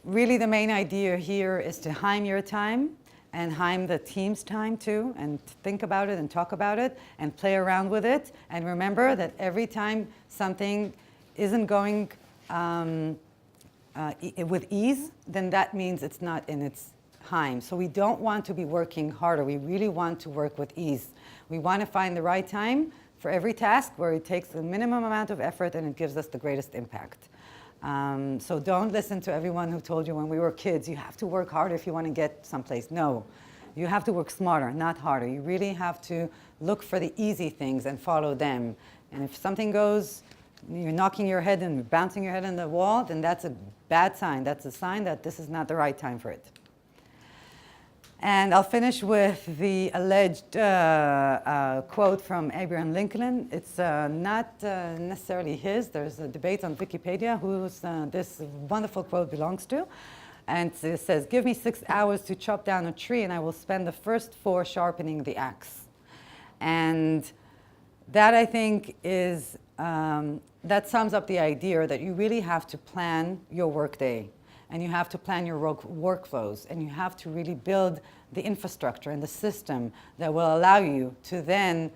really the main idea here is to HIME your time and HIME the team's time too, and think about it and talk about it and play around with it. And remember that every time something isn't going with ease, then that means it's not in its HIME. So we don't want to be working harder. We really want to work with ease. We want to find the right time for every task where it takes the minimum amount of effort and it gives us the greatest impact. So don't listen to everyone who told you when we were kids, you have to work harder if you want to get someplace. No, you have to work smarter, not harder. You really have to look for the easy things and follow them. And if something goes, you're knocking your head and bouncing your head on the wall, then that's a bad sign. That's a sign that this is not the right time for it. And I'll finish with the alleged quote from Abraham Lincoln. It's not necessarily his. There's a debate on Wikipedia whose this wonderful quote belongs to. And it says, "Give me 6 hours to chop down a tree and I will spend the first 4 sharpening the axe." And that, I think, is, that sums up the idea that you really have to plan your workday. And you have to plan your workflows, and you have to really build the infrastructure and the system that will allow you to then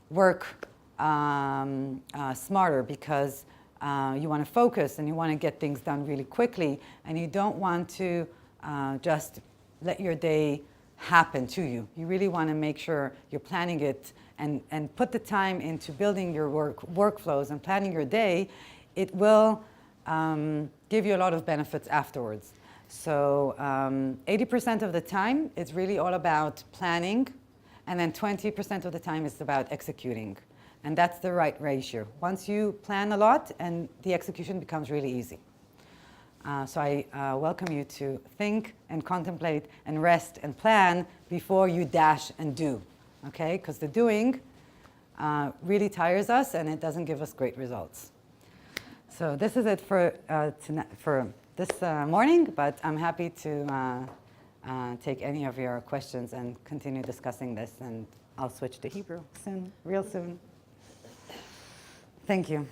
work smarter, because you want to focus and you want to get things done really quickly, and you don't want to just let your day happen to you. You really want to make sure you're planning it and put the time into building your workflows and planning your day. It will give you a lot of benefits afterwards. So 80% of the time, it's really all about planning, and then 20% of the time is about executing. And that's the right ratio. Once you plan a lot, and the execution becomes really easy. So I welcome you to think and contemplate and rest and plan before you dash and do, okay? Because the doing really tires us, and it doesn't give us great results. So this is it for this morning, but I'm happy to take any of your questions and continue discussing this, and I'll switch to Hebrew soon, real soon. Thank you.